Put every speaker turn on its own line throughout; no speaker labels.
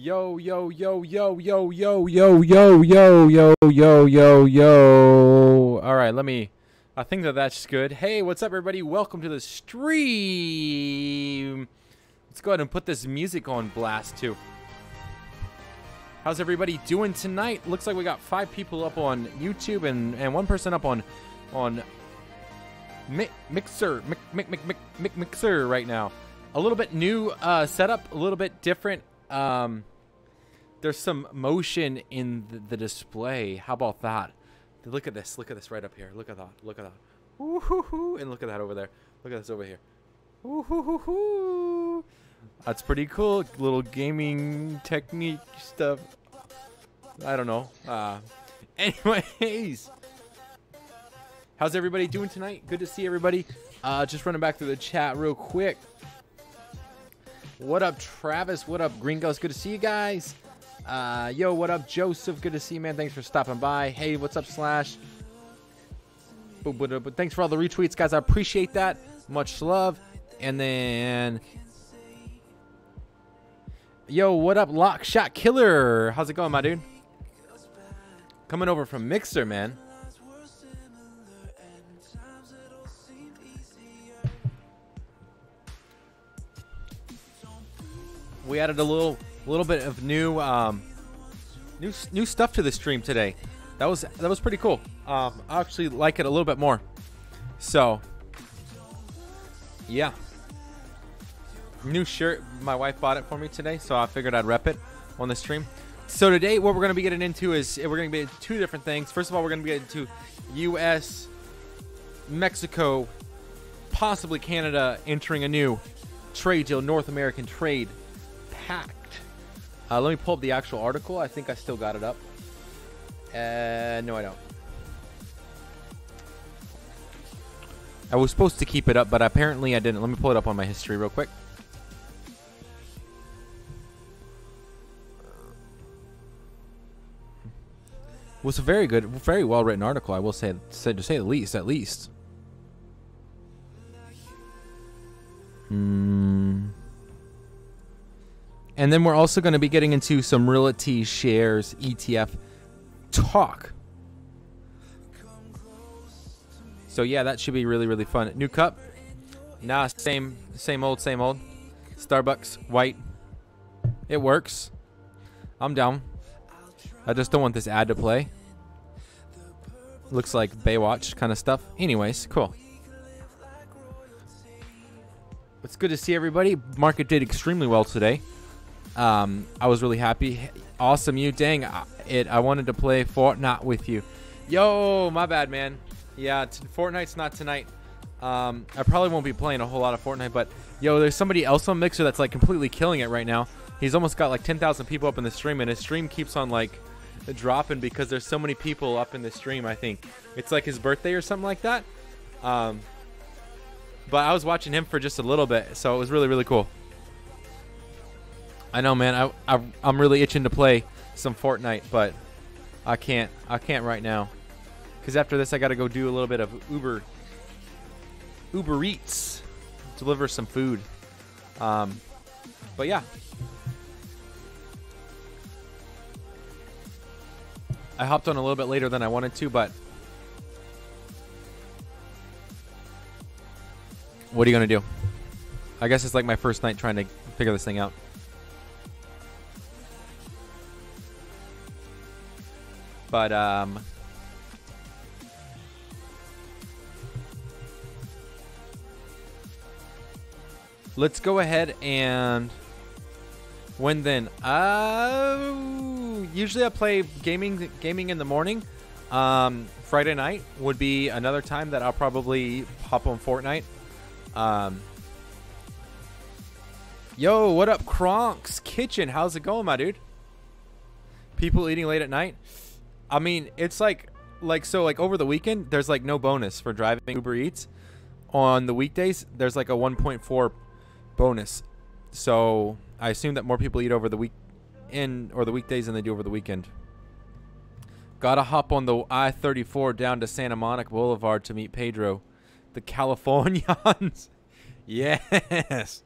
Yo, yo, yo, yo, yo, yo, yo, yo, yo, yo, yo, yo, yo. All right, I think that's good. Hey, what's up, everybody? Welcome to the stream. Let's go ahead and put this music on blast, too. How's everybody doing tonight? Looks like we got 5 people up on YouTube and 1 person up on Mixer right now. A little bit new setup, a little bit different. There's some motion in the display. How about that? Look at this right up here. Look at that. Look at that. Woo-hoo-hoo. And look at that over there. Look at this over here. Woo-hoo-hoo-hoo. That's pretty cool. Little gaming technique stuff. I don't know. Anyways. How's everybody doing tonight? Good to see everybody. Just running back through the chat real quick. What up, Travis? What up, Gringos? Good to see you guys. Yo, what up, Joseph? Good to see you, man. Thanks for stopping by. Hey, what's up, Slash? But thanks for all the retweets, guys. I appreciate that. Much love. And then, yo, what up, Lock Shot Killer? How's it going, my dude? Coming over from Mixer, man. We added a little bit of new stuff to the stream today. That was pretty cool. I actually like it a little bit more. So, yeah. New shirt. My wife bought it for me today, so I figured I'd rep it on the stream. So today, what we're going to be getting into is we're going to be into 2 different things. First of all, we're going to be getting into U.S., Mexico, possibly Canada entering a new trade deal, North American trade pact. Let me pull up the actual article. I think I still got it up. No, I don't. I was supposed to keep it up, but apparently I didn't. Let me pull it up on my history real quick. It was a very good, very well written article, I will say, to say the least, at least. And then we're also going to be getting into some realty shares ETF talk. So yeah, that should be really, really fun. New cup. Nah, same old. Starbucks, white. It works. I'm down. I just don't want this ad to play. Looks like Baywatch kind of stuff. Anyways, cool. It's good to see everybody. Market did extremely well today. I was really happy. Awesome, you. Dang, I wanted to play Fortnite with you. Yo, my bad, man. Yeah, Fortnite's not tonight. I probably won't be playing a whole lot of Fortnite, but yo, there's somebody else on Mixer that's like completely killing it right now. He's almost got like 10,000 people up in the stream, and his stream keeps on like dropping because there's so many people up in the stream. I think it's like his birthday or something like that. But I was watching him for just a little bit, so it was really, really cool. I know, man. I'm really itching to play some Fortnite, but I can't right now, because after this I got to go do a little bit of Uber Eats, deliver some food. But yeah, I hopped on a little bit later than I wanted to, but what are you gonna do? I guess it's like my first night trying to figure this thing out. But let's go ahead and when then? Usually I play gaming in the morning. Friday night would be another time that I'll probably hop on Fortnite. Yo, what up, Kronk's Kitchen? How's it going, my dude? People eating late at night. I mean, it's like over the weekend, there's like no bonus for driving Uber Eats. On the weekdays, there's like a 1.4 bonus. So I assume that more people eat over the weekend or the weekdays than they do over the weekend. Gotta hop on the I-34 down to Santa Monica Boulevard to meet Pedro. The Californians. Yes.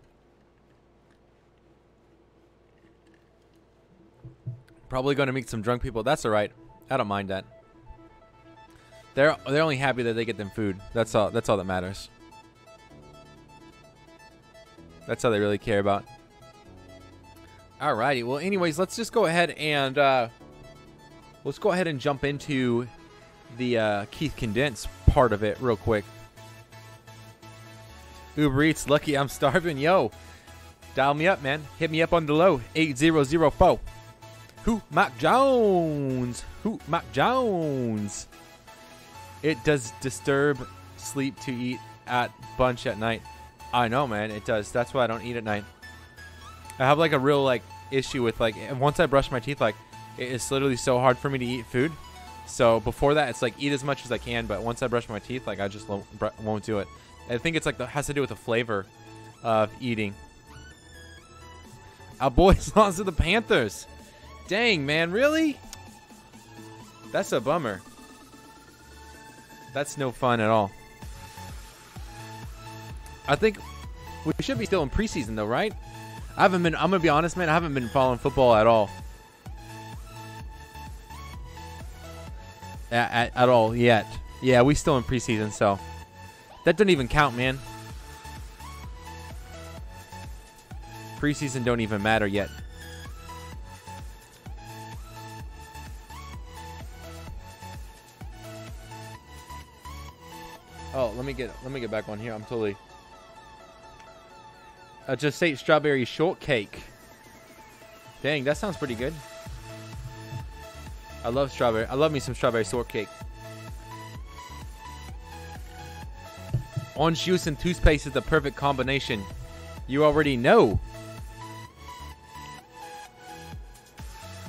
Probably going to meet some drunk people. That's all right. I don't mind that. They're only happy that they get them food. That's all that matters. That's all they really care about. Alrighty. Well, anyways, let's just go ahead and jump into the Keith Condensed part of it real quick. Uber Eats, lucky I'm starving. Yo, dial me up, man. Hit me up on the low, 8004. Who? Mac Jones. Who? Mac Jones. It does disturb sleep to eat at bunch at night. I know, man. It does. That's why I don't eat at night. I have like a real like issue with like once I brush my teeth, like it's literally so hard for me to eat food. So before that, it's like eat as much as I can. But once I brush my teeth, like I just won't do it. I think it's like has to do with the flavor of eating. Our boys lost to the Panthers. Dang, man, really? That's a bummer. That's no fun at all. I think we should be still in preseason though, right? I'm gonna be honest, man, I haven't been following football at all. At all yet. Yeah, we still in preseason, so that doesn't even count, man. Preseason don't even matter yet. Oh, let me get back on here. I'm totally. I just ate strawberry shortcake. Dang, that sounds pretty good. I love strawberry. I love me some strawberry shortcake. Orange juice and toothpaste is the perfect combination. You already know.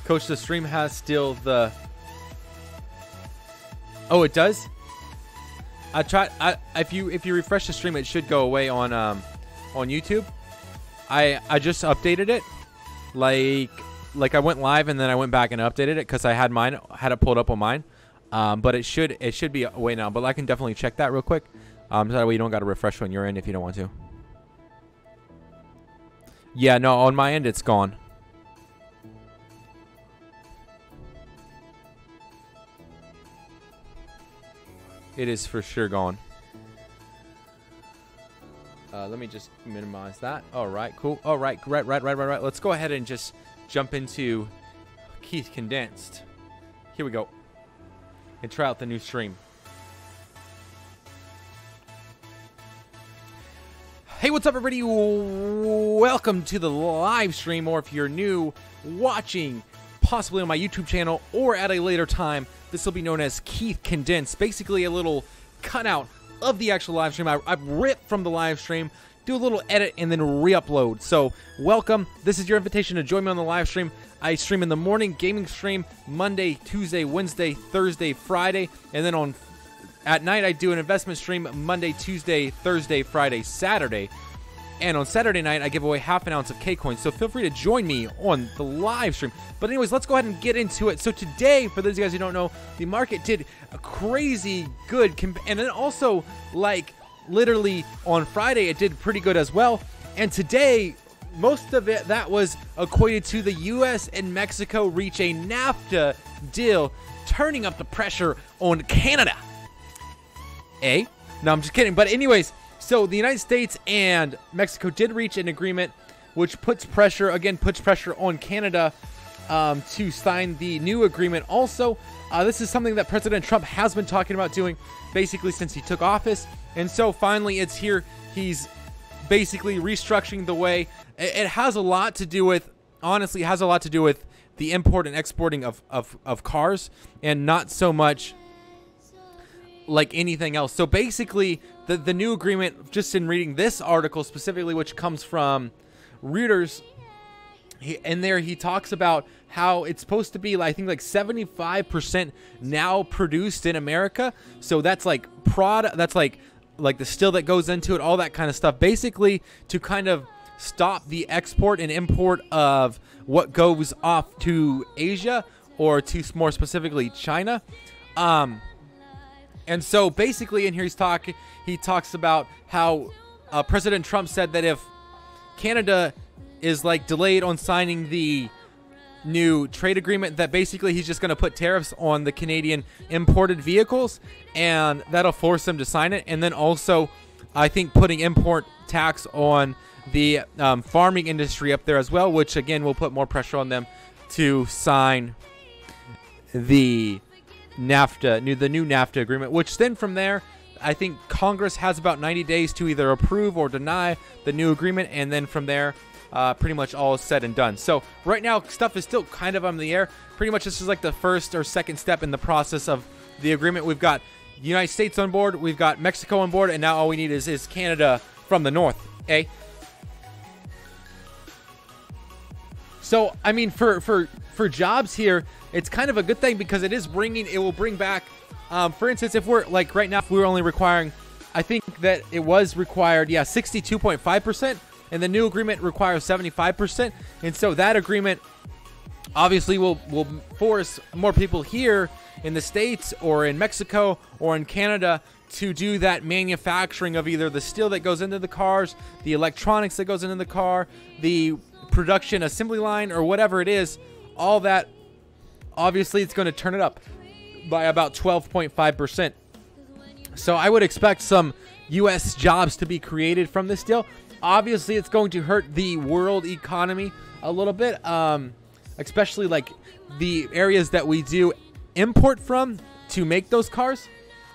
Coach, the stream has still the. Oh, it does. I tried. If you refresh the stream, it should go away on YouTube. I just updated it, like I went live and then I went back and updated it because I had it pulled up on mine. But it should be away now. But I can definitely check that real quick. So that way you don't got to refresh on your end if you don't want to. Yeah, no, on my end it's gone. It is for sure gone. Let me just minimize that. All right, cool. All right, right. Let's go ahead and just jump into Keith Condensed. Here we go. And try out the new stream. Hey, what's up, everybody? Welcome to the live stream, or if you're new, watching possibly on my YouTube channel or at a later time, this will be known as Keith Condensed. Basically, a little cutout of the actual live stream. I rip from the live stream, do a little edit, and then re-upload. So, welcome. This is your invitation to join me on the live stream. I stream in the morning, gaming stream, Monday, Tuesday, Wednesday, Thursday, Friday, and then at night I do an investment stream Monday, Tuesday, Thursday, Friday, Saturday. And on Saturday night, I give away half an ounce of KCoin. So feel free to join me on the live stream. But anyways, let's go ahead and get into it. So today, for those of you guys who don't know, the market did a crazy good. And then also, like, literally on Friday, it did pretty good as well. And today, most of it, that was equated to the U.S. and Mexico reach a NAFTA deal, turning up the pressure on Canada. No, I'm just kidding. But anyways, so the United States and Mexico did reach an agreement, which puts pressure on Canada to sign the new agreement. Also, this is something that President Trump has been talking about doing basically since he took office. And so finally it's here. He's basically restructuring the way. It has a lot to do with, honestly, it has a lot to do with the import and exporting of cars, and not so much like anything else. So basically, the new agreement, just in reading this article specifically, which comes from Reuters, he talks about how it's supposed to be, I think, like 75% now produced in America. So that's like product, that's like the steel that goes into it, all that kind of stuff. Basically, to kind of stop the export and import of what goes off to Asia, or to more specifically China. And so basically in here he talks about how President Trump said that if Canada is like delayed on signing the new trade agreement that basically he's just going to put tariffs on the Canadian imported vehicles, and that'll force them to sign it. And then also, I think putting import tax on the farming industry up there as well, which again will put more pressure on them to sign the NAFTA, the new NAFTA agreement, which then from there, I think Congress has about 90 days to either approve or deny the new agreement, and then from there, pretty much all is said and done. So right now, stuff is still kind of on the air. Pretty much this is like the first or second step in the process of the agreement. We've got the United States on board, we've got Mexico on board, and now all we need is Canada from the north, eh? So, I mean, for jobs here, it's kind of a good thing because it will bring back, for instance, if we're, like right now, if we were only requiring, I think that it was required, 62.5%, and the new agreement requires 75%, and so that agreement obviously will force more people here in the States or in Mexico or in Canada to do that manufacturing of either the steel that goes into the cars, the electronics that goes into the car, the production assembly line, or whatever it is. All that, obviously, it's going to turn it up by about 12.5%. So I would expect some U.S. jobs to be created from this deal. Obviously, it's going to hurt the world economy a little bit, especially like the areas that we do import from to make those cars.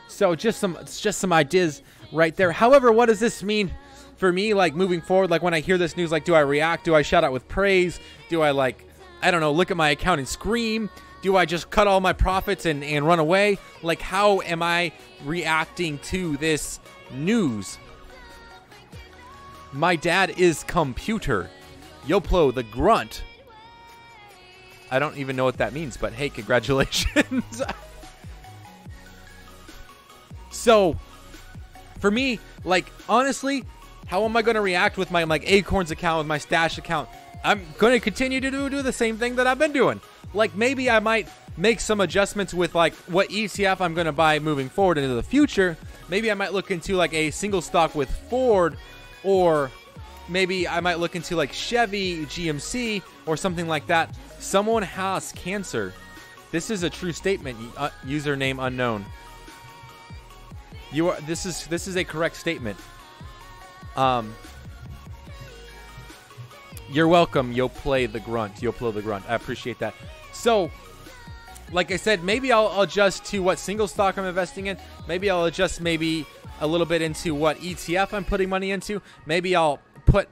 So just some ideas right there. However, what does this mean for me, like moving forward? Like when I hear this news, like do I react? Do I shout out with praise? Do I, like, I don't know, look at my account and scream? Do I just cut all my profits and run away? Like, how am I reacting to this news? My dad is computer. Yoplo the grunt. I don't even know what that means, but hey, congratulations. So, for me, like, honestly, how am I going to react with my, like, Acorns account, with my Stash account? I'm going to continue to do the same thing that I've been doing. Like, maybe I might make some adjustments with, like, what ETF I'm going to buy moving forward into the future. Maybe I might look into, like, a single stock with Ford, or maybe I might look into, like, Chevy, GMC, or something like that. Someone has cancer. This is a true statement. Username unknown. This is a correct statement. You're welcome. You'll play the grunt. I appreciate that. So, like I said, maybe I'll adjust to what single stock I'm investing in. Maybe I'll adjust maybe a little bit into what ETF I'm putting money into. Maybe I'll put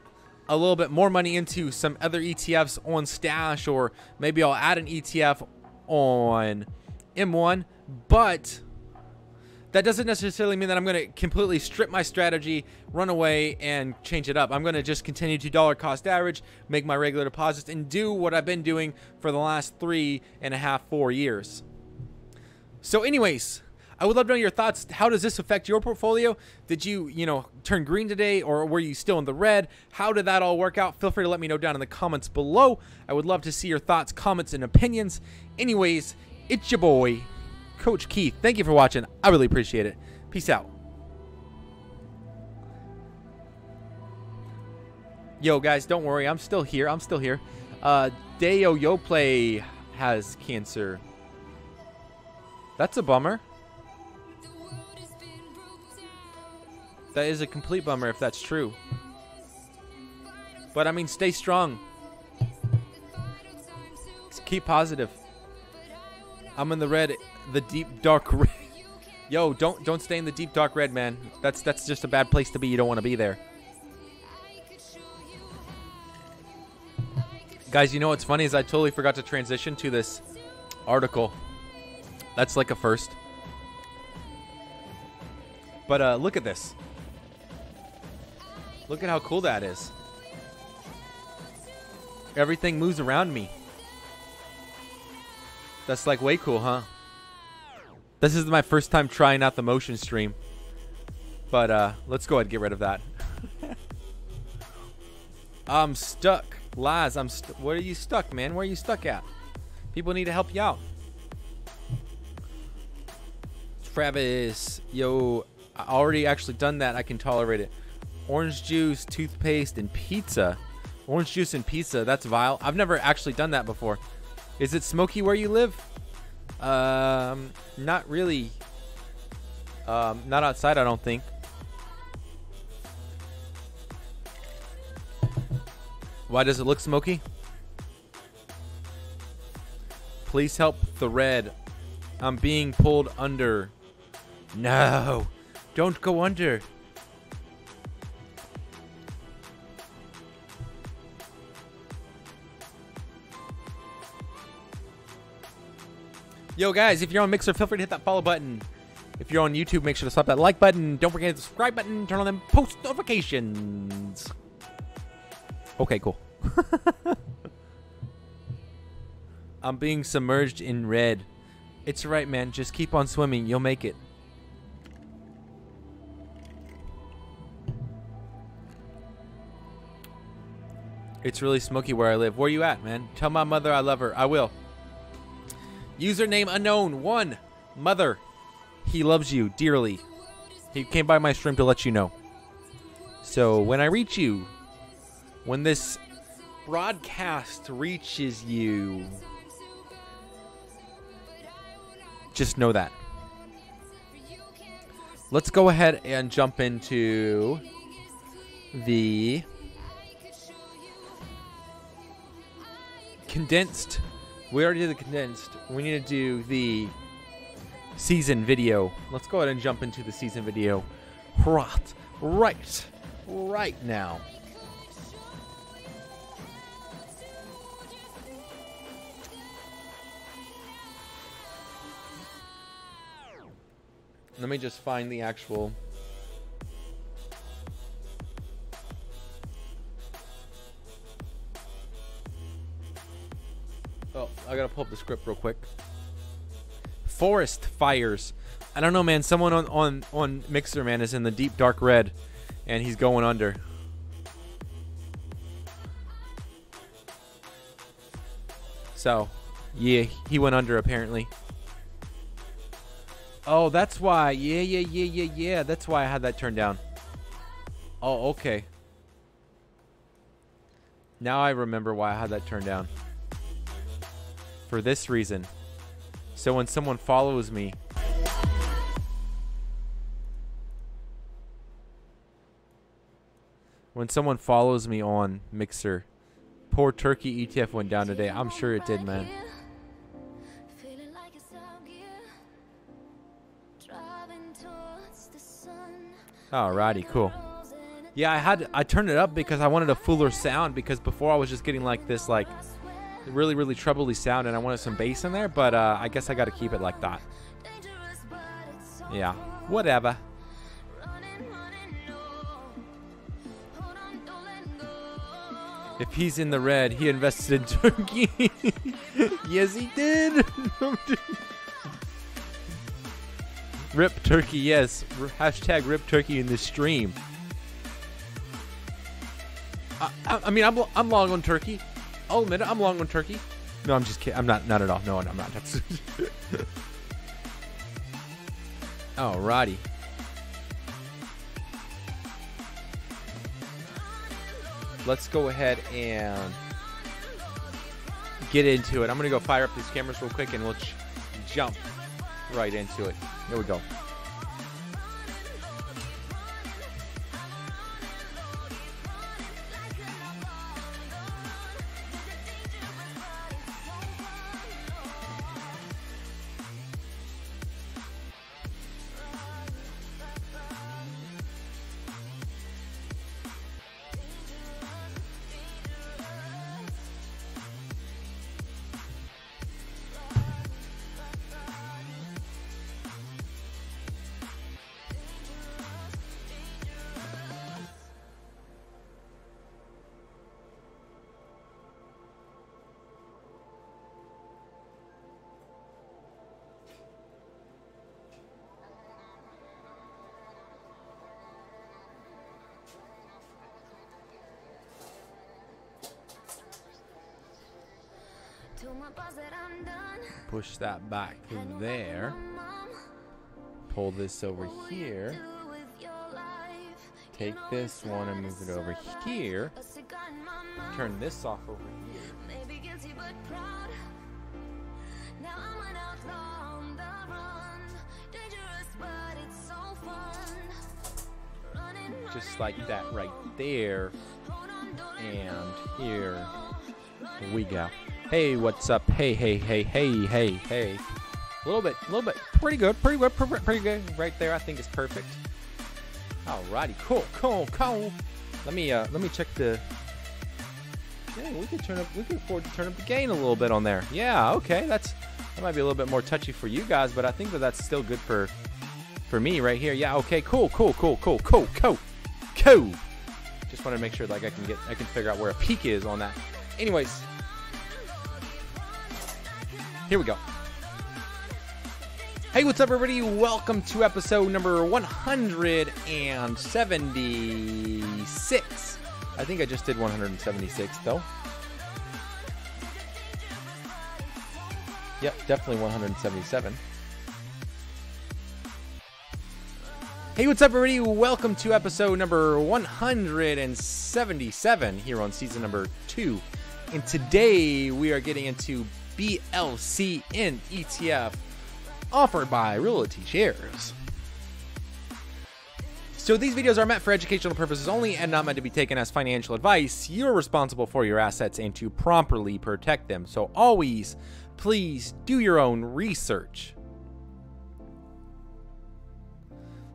a little bit more money into some other ETFs on Stash, or maybe I'll add an ETF on M1. But that doesn't necessarily mean that I'm going to completely strip my strategy, run away, and change it up. I'm going to just continue to dollar cost average, make my regular deposits, and do what I've been doing for the last 3.5, 4 years. So anyways, I would love to know your thoughts. How does this affect your portfolio? Did you, turn green today, or were you still in the red? How did that all work out? Feel free to let me know down in the comments below. I would love to see your thoughts, comments, and opinions. Anyways, it's your boy, Coach Keith. Thank you for watching. I really appreciate it. Peace out. Yo, guys, don't worry. I'm still here. Deo Yoplay has cancer. That's a bummer. That is a complete bummer if that's true. But I mean, stay strong. Keep positive. I'm in the red, the deep dark red. Yo, don't stay in the deep dark red, man. That's just a bad place to be. You don't want to be there. Guys, you know what's funny is I totally forgot to transition to this article. That's like a first. But look at this. Look at how cool that is. Everything moves around me. That's like way cool, huh? This is my first time trying out the motion stream. But let's go ahead and get rid of that. I'm stuck. Laz, where are you stuck, man? Where are you stuck at? People need to help you out. Travis, yo, I already actually done that. I can tolerate it. Orange juice, toothpaste, and pizza. Orange juice and pizza, that's vile. I've never actually done that before. Is it smoky where you live? Not really. Not outside, I don't think. Why does it look smoky? Please help the red. I'm being pulled under. No, don't go under. Yo guys, if you're on Mixer, feel free to hit that follow button. If you're on YouTube, make sure to slap that like button. Don't forget the subscribe button. Turn on them post notifications. Okay, cool. I'm being submerged in red. It's right, man. Just keep on swimming. You'll make it. It's really smoky where I live. Where you at, man? Tell my mother I love her. I will. Username unknown. 1. Mother. He loves you dearly. He came by my stream to let you know. So when I reach you, when this broadcast reaches you, just know that. Let's go ahead and jump into the condensed. We already did the condensed. We need to do the season video. Let's go ahead and jump into the season video right now. Let me just find the actual. Oh, I gotta pull up the script real quick. Forest fires. I don't know, man. Someone on Mixer, man, is in the deep dark red, and he's going under. So, yeah, he went under apparently. Oh, that's why. Yeah. That's why I had that turned down. Oh, okay. Now I remember why I had that turned down. For this reason. So when someone follows me, on Mixer, poor turkey ETF went down today. I'm sure it did, man. Alrighty, cool. Yeah, I turned it up because I wanted a fuller sound, because before I was just getting like this like really trebly sound, and I wanted some bass in there, but I guess I got to keep it like that. Yeah, whatever. If he's in the red, he invested in turkey. Yes, he did. Rip turkey, yes. Hashtag rip turkey in this stream. I mean, I'm long on turkey. I'll admit it, I'm long on turkey. No, I'm just kidding. I'm not at all. No, I'm not. That's alrighty. Let's go ahead and get into it. I'm gonna go fire up these cameras real quick, and we'll jump right into it. Here we go. Push that back there. Pull this over here. Take this one and move it over here. Turn this off over here. just like that right there. And here we go. Hey, what's up? Hey, hey, hey, hey, hey, hey. A little bit, pretty good right there. I think it's perfect. Alrighty, cool. Let me check the. Dang, we could afford to turn up the gain a little bit on there. Yeah, okay, that might be a little bit more touchy for you guys, but I think that's still good for me right here. Yeah, okay, cool. Just want to make sure like I can figure out where a peak is on that. Anyways, here we go. Hey, what's up, everybody? Welcome to episode number 176. I think I just did 176, though. Yep, definitely 177. Hey, what's up, everybody? Welcome to episode number 177 here on season number 2. And today we are getting into BLCN ETF offered by Realty Shares. So these videos are meant for educational purposes only and not meant to be taken as financial advice. You're responsible for your assets and to properly protect them. So always, please do your own research.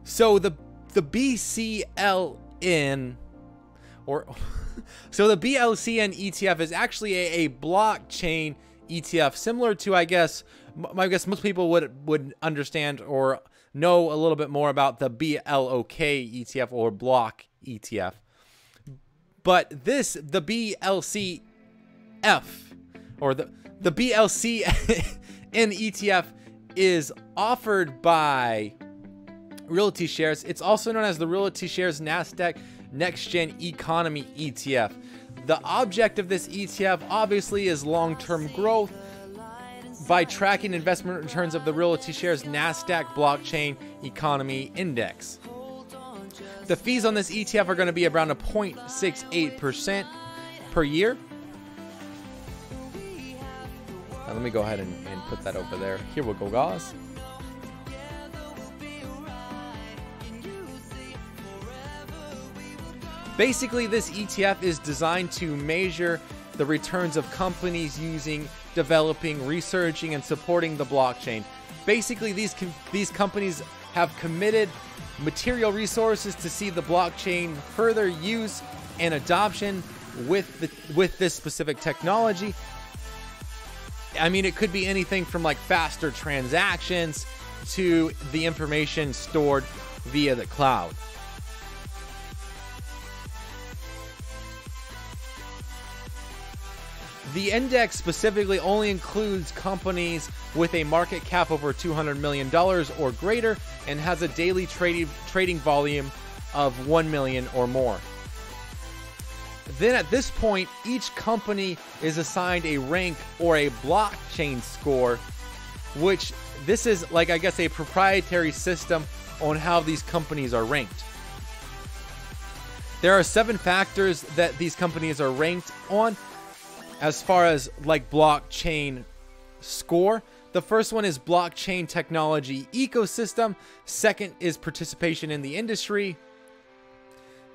So the BCLN so the BLCN ETF is actually a blockchain ETF, similar to, I guess most people would understand or know a little bit more about the BLOK ETF or block ETF. But the BLCF or the BLCN ETF is offered by Realty Shares. It's also known as the Realty Shares NASDAQ Next Gen Economy ETF. The object of this ETF obviously is long-term growth by tracking investment returns of the Realty Shares NASDAQ Blockchain Economy Index. The fees on this ETF are going to be around a 0.68% per year. Now let me go ahead and put that over there. Here we go, guys. Basically, this ETF is designed to measure the returns of companies using, developing, researching, and supporting the blockchain. Basically, these companies have committed material resources to see the blockchain further use and adoption with this specific technology. I mean, it could be anything from like faster transactions to the information stored via the cloud. The index specifically only includes companies with a market cap over $200 million or greater and has a daily trading volume of 1 million or more. Then at this point, each company is assigned a rank or a blockchain score, which this is like, I guess, a proprietary system on how these companies are ranked. There are 7 factors that these companies are ranked on as far as like blockchain score. The first one is blockchain technology ecosystem. Second is participation in the industry.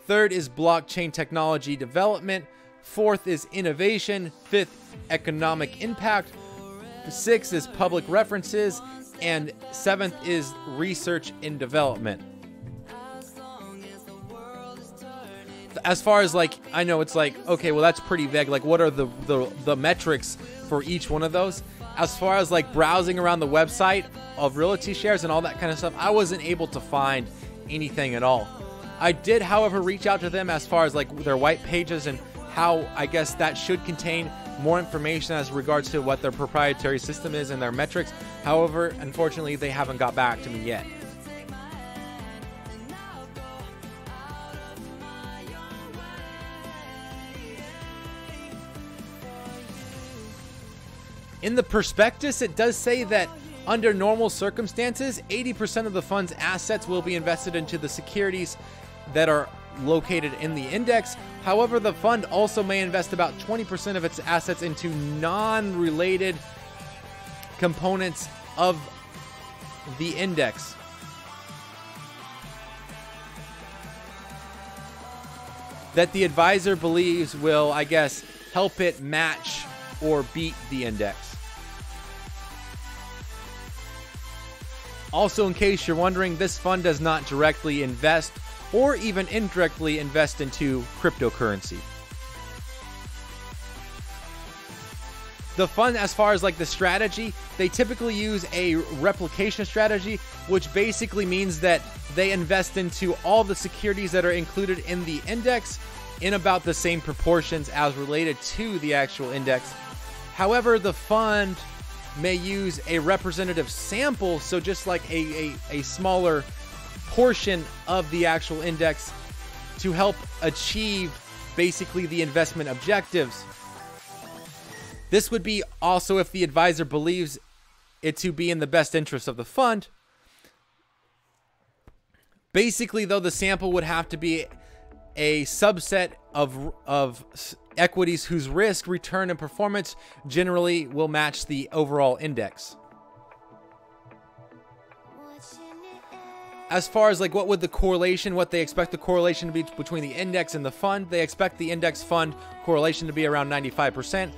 Third is blockchain technology development. Fourth is innovation. Fifth, economic impact. Sixth is public references. And seventh is research and development. As far as like, I know it's like, okay, well, that's pretty vague. Like, what are the metrics for each one of those? As far as like browsing around the website of Realty Shares and all that kind of stuff, I wasn't able to find anything at all. I did, however, reach out to them as far as like their white pages and how I guess that should contain more information as regards to what their proprietary system is and their metrics. However, unfortunately, they haven't got back to me yet. In the prospectus, it does say that under normal circumstances, 80% of the fund's assets will be invested into the securities that are located in the index. However, the fund also may invest about 20% of its assets into non-related components of the index. that the advisor believes will, I guess, help it match or beat the index. Also, in case you're wondering, this fund does not directly invest or even indirectly invest into cryptocurrency. The fund, as far as like the strategy, they typically use a replication strategy, which basically means that they invest into all the securities that are included in the index in about the same proportions as related to the actual index. However, the fund may use a representative sample, so just like a smaller portion of the actual index to help achieve basically the investment objectives. This would be also if the advisor believes it to be in the best interest of the fund. Basically, though, the sample would have to be a subset of equities whose risk, return, and performance generally will match the overall index. As far as like what would the correlation, what they expect the correlation to be between the index and the fund, they expect the index fund correlation to be around 95%,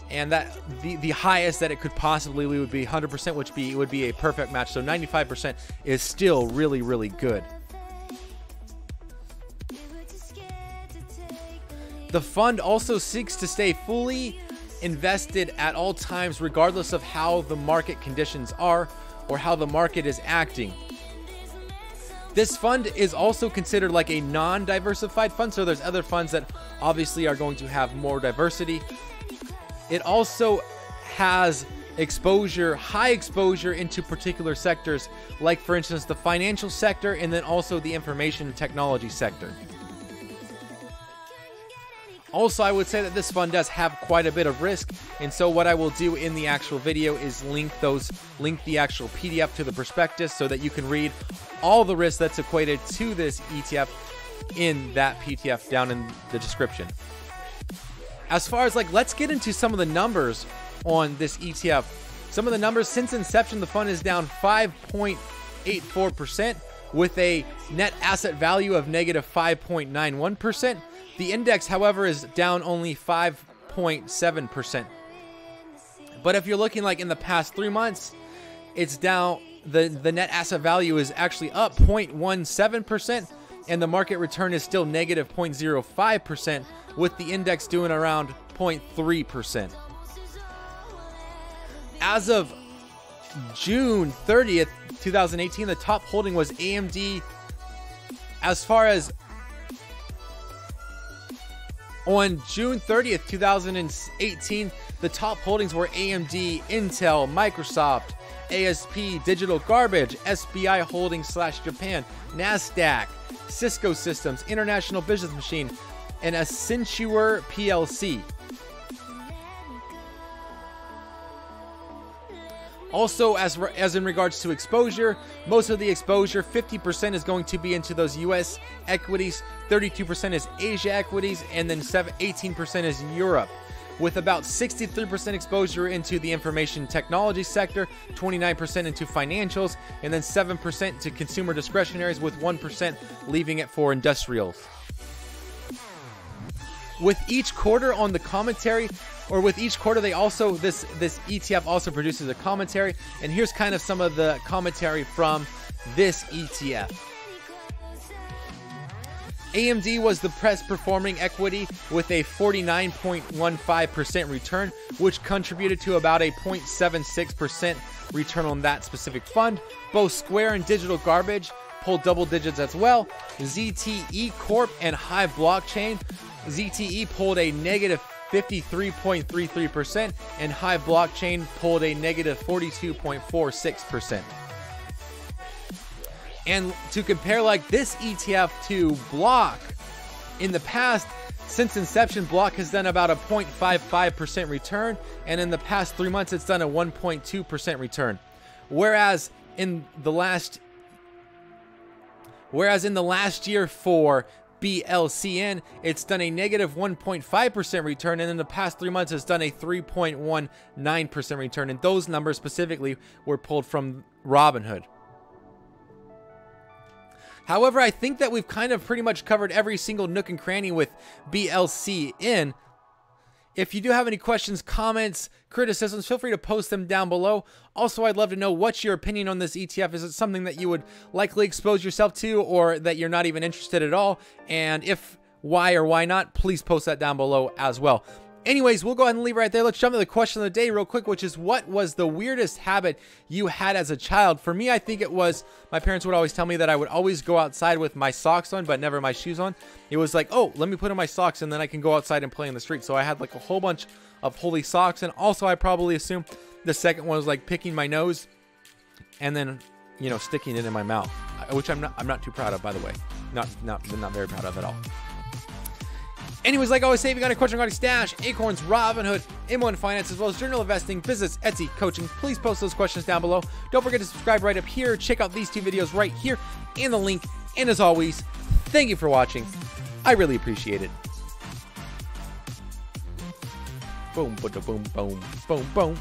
and that the highest that it could possibly would be 100%, which would be a perfect match. So 95% is still really, really good. The fund also seeks to stay fully invested at all times, regardless of how the market conditions are or how the market is acting. This fund is also considered like a non-diversified fund, so there's other funds that obviously are going to have more diversity. It also has exposure, high exposure into particular sectors, like for instance the financial sector and then also the information technology sector. Also, I would say that this fund does have quite a bit of risk, and so what I will do in the actual video is link the actual PDF to the prospectus so that you can read all the risk that's equated to this ETF in that PDF down in the description. As far as like, let's get into some of the numbers on this ETF. Some of the numbers since inception, the fund is down 5.84% with a net asset value of negative 5.91%. The index, however, is down only 5.7%. But if you're looking like in the past 3 months, it's down, the net asset value is actually up 0.17%, and the market return is still negative 0.05%, with the index doing around 0.3%. As of June 30th, 2018, the top holding was AMD. As far as on June 30th, 2018, the top holdings were AMD, Intel, Microsoft, ASP, Digital Garbage, SBI Holdings / Japan, NASDAQ, Cisco Systems, International Business Machine, and Accenture PLC. Also, as in regards to exposure, most of the exposure, 50% is going to be into those US equities, 32% is Asia equities, and then 18% is Europe, with about 63% exposure into the information technology sector, 29% into financials, and then 7% to consumer discretionaries, with 1% leaving it for industrials. With each quarter on the commentary, or with each quarter, they also, this ETF also produces a commentary, and here's kind of some of the commentary from this ETF. AMD was the best performing equity with a 49.15% return, which contributed to about a 0.76% return on that specific fund. Both Square and Digital Garbage pulled double digits as well. ZTE Corp and Hive Blockchain, ZTE pulled a negative 53.33%, and Hive Blockchain pulled a negative 42.46%. And to compare like this ETF to Block, in the past, since inception, Block has done about a 0.55% return, and in the past 3 months, it's done a 1.2% return. Whereas in the last year for BLCN, it's done a negative 1.5% return, and in the past 3 months, it's done a 3.19% return. And those numbers specifically were pulled from Robinhood. However, I think that we've kind of pretty much covered every single nook and cranny with BLC in. If you do have any questions, comments, criticisms, feel free to post them down below. Also, I'd love to know what's your opinion on this ETF. Is it something that you would likely expose yourself to, or that you're not even interested at all? And if why or why not, please post that down below as well. Anyways, we'll go ahead and leave right there. Let's jump to the question of the day real quick, which is, what was the weirdest habit you had as a child? For me, I think it was, my parents would always tell me that I would always go outside with my socks on, but never my shoes on. It was like, oh, let me put on my socks and then I can go outside and play in the street. So I had like a whole bunch of holy socks. And also, I probably assume the second one was like picking my nose and then, you know, sticking it in my mouth, which I'm not too proud of, by the way. Not very proud of at all. Anyways, like I always say, if you got a question regarding Stash, Acorns, Robinhood, M1 Finance, as well as journal investing, business, Etsy, coaching, please post those questions down below. Don't forget to subscribe right up here. Check out these two videos right here in the link. And as always, thank you for watching. I really appreciate it. Boom, boom, boom, boom, boom, boom.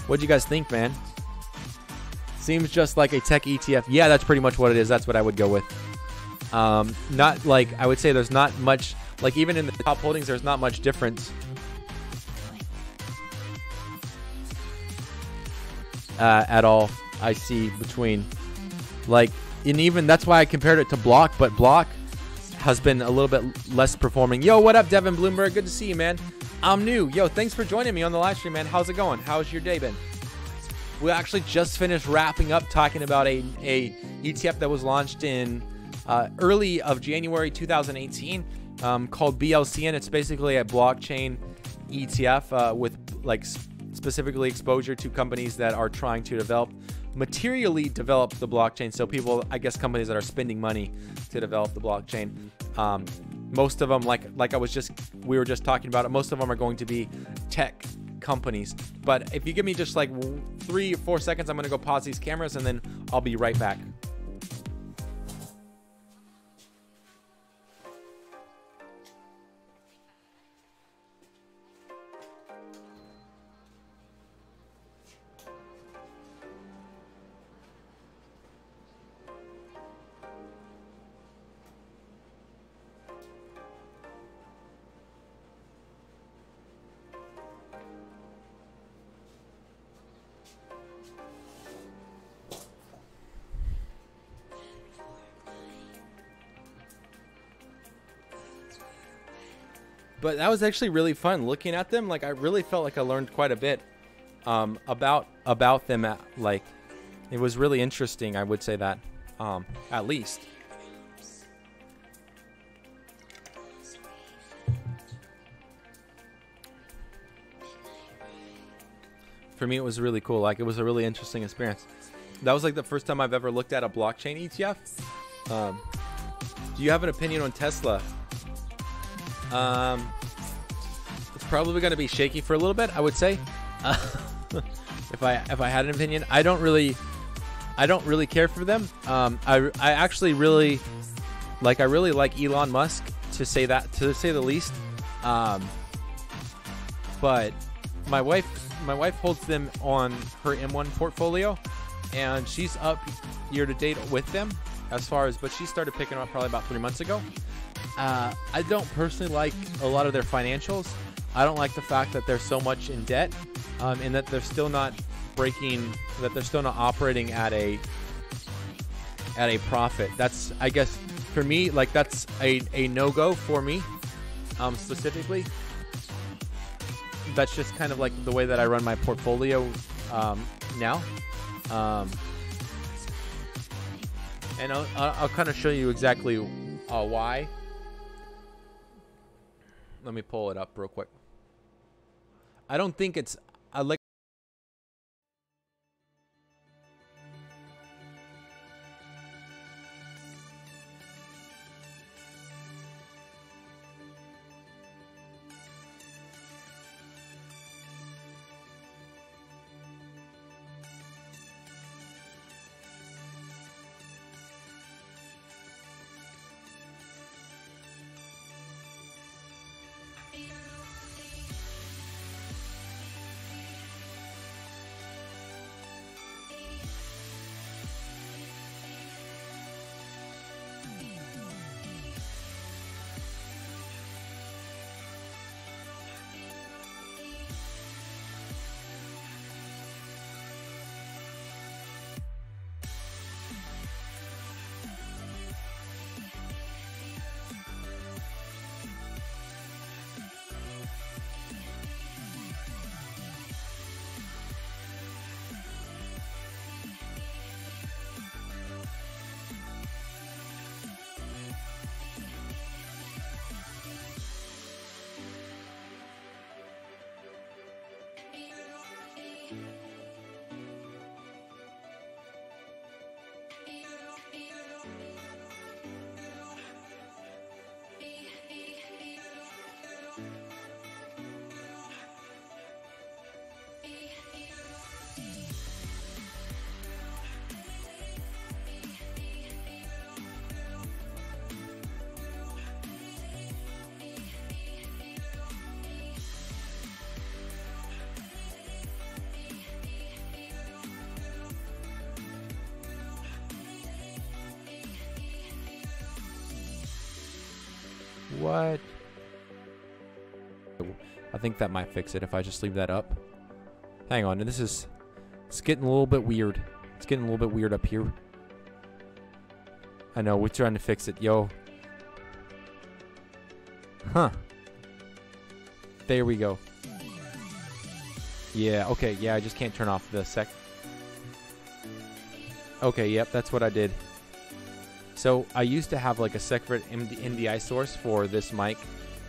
What'd you guys think, man? Seems just like a tech ETF. Yeah, that's pretty much what it is. That's what I would go with. Not like, I would say there's not much, like even in the top holdings, there's not much difference at all I see between, like, and even that's why I compared it to Block, but Block has been a little bit less performing. Yo, what up, Devin Bloomberg? Good to see you, man. I'm new. Yo, thanks for joining me on the live stream, man. How's it going? How's your day been? We actually just finished wrapping up talking about a ETF that was launched in early of January 2018, called BLCN. It's basically a blockchain ETF with like specifically exposure to companies that are trying to materially develop the blockchain. So people, I guess companies that are spending money to develop the blockchain. Most of them, like we were just talking about it, most of them are going to be tech companies. But if you give me just like 3 or 4 seconds, I'm going to go pause these cameras and then I'll be right back. But that was actually really fun looking at them. Like, I really felt like I learned quite a bit about them. Like, it was really interesting, I would say that, at least. For me, it was really cool. Like, it was a really interesting experience. That was like the first time I've ever looked at a blockchain ETF. Do you have an opinion on Tesla? It's probably going to be shaky for a little bit, I would say. If I had an opinion, I don't really care for them. I actually really like Elon Musk, to say the least. But my wife holds them on her M1 portfolio, and she's up year to date with them as far as, but she started picking them up probably about 3 months ago. I don't personally like a lot of their financials. I don't like the fact that they're so much in debt, and that they're still not operating at a profit. That's, I guess, for me, like, that's a no-go for me, specifically. That's just kind of like the way that I run my portfolio now. And I'll kind of show you exactly why. Let me pull it up real quick. I don't think it's like. What? I think that might fix it if I just leave that up. Hang on, it's getting a little bit weird. It's getting a little bit weird up here. I know, we're trying to fix it, yo. Huh. There we go. Yeah, okay, yeah, I just can't turn off the sec. Okay, yep, that's what I did. So I used to have like a separate NDI source for this mic,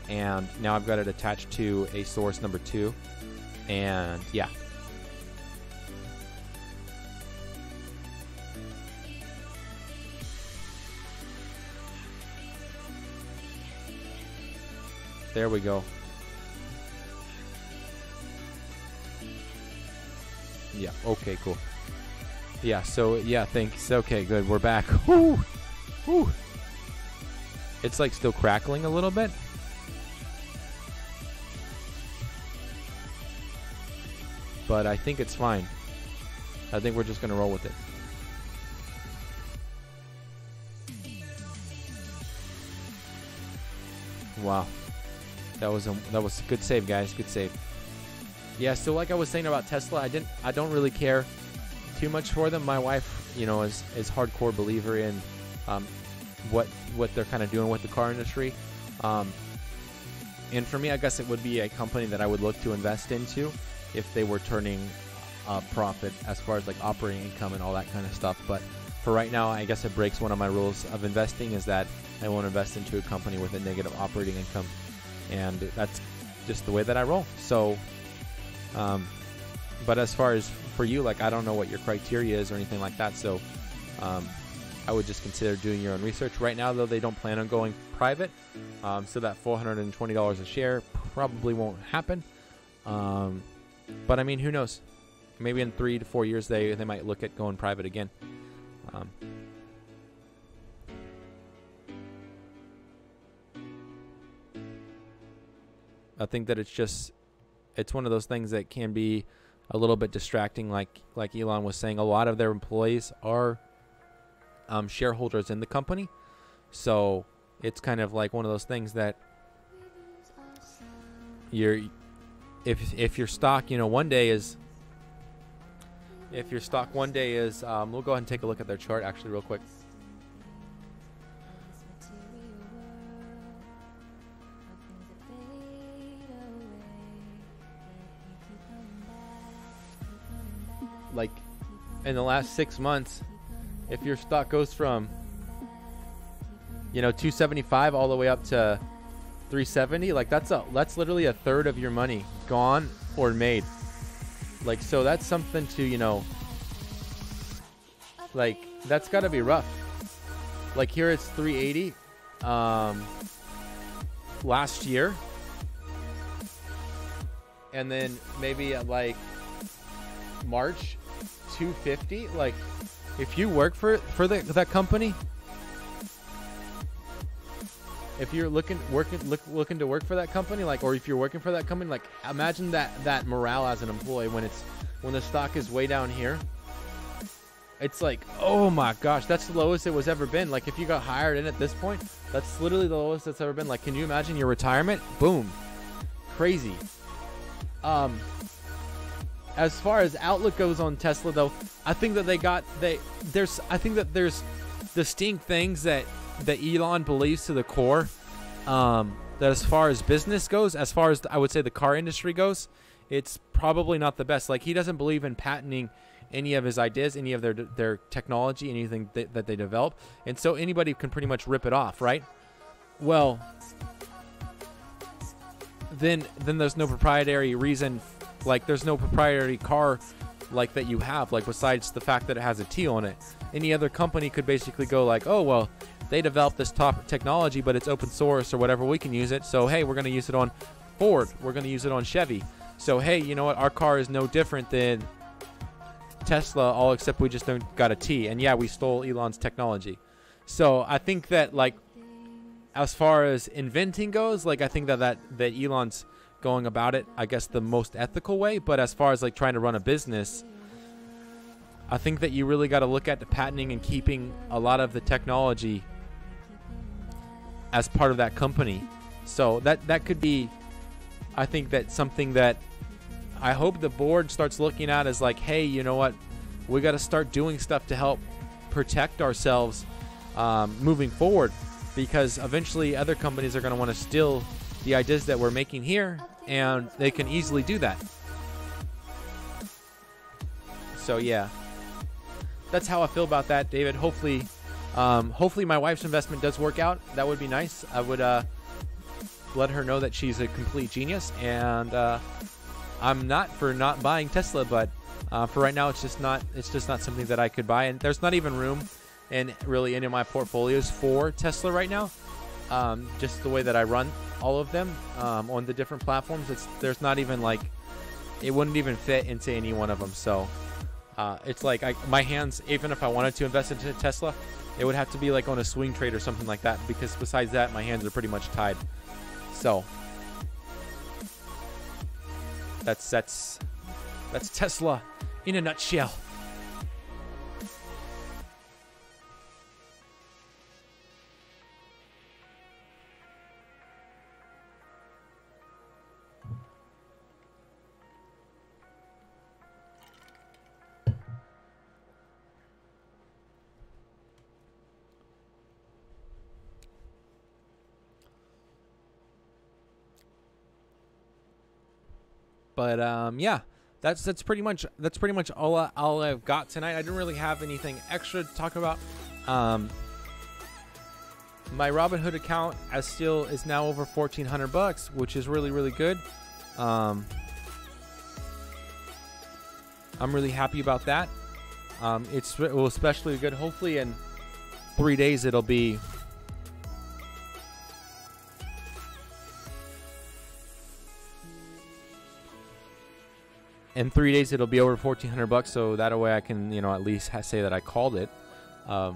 and now I've got it attached to a source number 2, and yeah. There we go. Yeah, okay, cool. Yeah, so, yeah, thanks. Okay, good, we're back. Woo! Woo! It's like still crackling a little bit. But I think it's fine. I think we're just gonna roll with it. Wow. That was a good save, guys. Good save. Yeah, so like I was saying about Tesla, I don't really care too much for them. My wife, you know, is hardcore believer in what they're kind of doing with the car industry. And for me, I guess it would be a company that I would look to invest into if they were turning a profit as far as like operating income and all that kind of stuff. But for right now, I guess it breaks one of my rules of investing, is that I won't invest into a company with a negative operating income. And that's just the way that I roll. So, but as far as for you, like, I don't know what your criteria is or anything like that. So, I would just consider doing your own research. Right now, though, they don't plan on going private. So that $420 a share probably won't happen. But I mean, who knows? Maybe in 3 to 4 years, they might look at going private again. I think that it's one of those things that can be a little bit distracting. Like Elon was saying, a lot of their employees are shareholders in the company. So it's kind of like one of those things that if your stock, you know, one day is, we'll go ahead and take a look at their chart actually real quick. Like in the last 6 months, if your stock goes from, you know, 275 all the way up to 370, like that's literally a third of your money gone or made. Like, so that's something to, you know, like, that's got to be rough. Like here it's 380 last year, and then maybe at like March 250. Like, if you work for that company, if you're looking to work for that company, like, or if you're working for that company, like, imagine that morale as an employee when the stock is way down here. It's like, oh my gosh, that's the lowest it was ever been. Like, if you got hired in at this point, that's literally the lowest it's ever been. Like, can you imagine your retirement? Boom, crazy. As far as outlook goes on Tesla, though, I think that there's distinct things that Elon believes to the core. That as far as business goes, as far as I would say the car industry goes, it's probably not the best. Like, he doesn't believe in patenting any of his ideas, any of their technology, anything that they develop, and so anybody can pretty much rip it off, right? Well, then there's no proprietary reason. Like, there's no proprietary car like that you have, like, besides the fact that it has a T on it. Any other company could basically go like, oh, well, they developed this top technology, but it's open source or whatever, we can use it. So, hey, we're going to use it on Ford. We're going to use it on Chevy. So, hey, you know what? Our car is no different than Tesla, all except we just don't got a T. And yeah, we stole Elon's technology. So I think that, like, as far as inventing goes, like, I think that Elon's going about it, I guess, the most ethical way. But as far as like trying to run a business, I think that you really got to look at the patenting and keeping a lot of the technology as part of that company. So that could be, I think, that something that I hope the board starts looking at as like, hey, you know what, we got to start doing stuff to help protect ourselves moving forward, because eventually other companies are going to want to steal the ideas that we're making here, and they can easily do that. So yeah, that's how I feel about that, David. Hopefully my wife's investment does work out. That would be nice. I would let her know that she's a complete genius, and I'm not for not buying Tesla, but for right now, it's just not something that I could buy, and there's not even room in really any of my portfolios for Tesla right now. Just the way that I run all of them on the different platforms, there's not even like, it wouldn't even fit into any one of them. So it's like my hands, even if I wanted to invest into Tesla, it would have to be like on a swing trade or something like that, because besides that, my hands are pretty much tied. So that's Tesla in a nutshell. But yeah, that's pretty much all I've got tonight. I didn't really have anything extra to talk about. My Robinhood account is now over $1,400, which is really good. I'm really happy about that. It will especially good. Hopefully in 3 days it'll be. In 3 days, it'll be over $1,400, so that way I can, at least say that I called it. I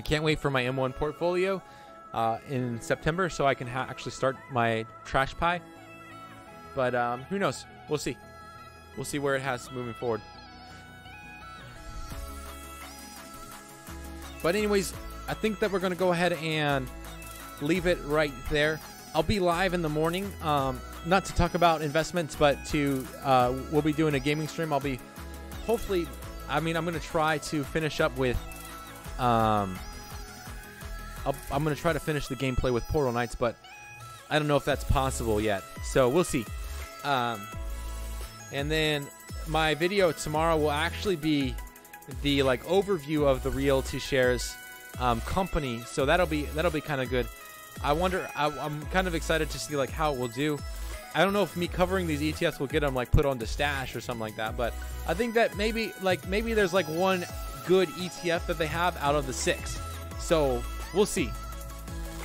can't wait for my M1 portfolio in September, so I can actually start my trash pie. But who knows? We'll see. We'll see where it has moving forward. But anyways, I think that we're going to go ahead and leave it right there. I'll be live in the morning. Not to talk about investments, but we'll be doing a gaming stream. I'm going to try to finish up with, I'm going to try to finish the gameplay with Portal Knights, but I don't know if that's possible yet. So we'll see. And then my video tomorrow will actually be the overview of the Realty Shares company. So that'll be kind of good. I'm kind of excited to see how it will do. I don't know if me covering these ETFs will get them put on the stash or something like that, but I think that maybe there's one good ETF that they have out of the 6. So we'll see.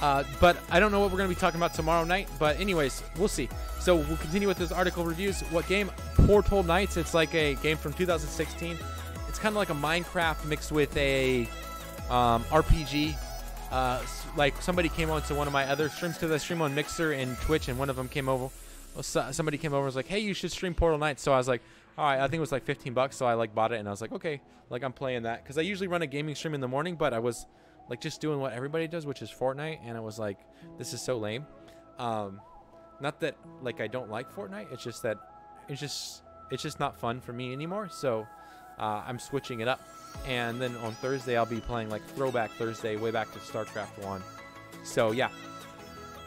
But I don't know what we're going to be talking about tomorrow night, but anyways, we'll see. So we'll continue with this article reviews. What game? Portal Knights. It's like a game from 2016. It's kind of like a Minecraft mixed with a RPG. Somebody came on to one of my other streams, because I stream on Mixer and Twitch, and one of them came over. Somebody came over and was like, hey, you should stream Portal Knights. So I was like, all right, I think it was $15, so I bought it, and I was like, okay, I'm playing that, because I usually run a gaming stream in the morning, but I was just doing what everybody does, which is Fortnite, and I was like, this is so lame. Not that I don't like Fortnite, it's just that it's just not fun for me anymore. So I'm switching it up, and then on Thursday I'll be playing Throwback Thursday, way back to StarCraft 1. So yeah.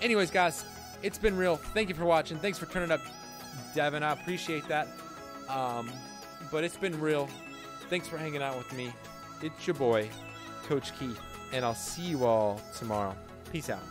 Anyways, guys, it's been real. Thank you for watching. Thanks for turning up, Devin. I appreciate that. But it's been real. Thanks for hanging out with me. It's your boy, Coach Keith, and I'll see you all tomorrow. Peace out.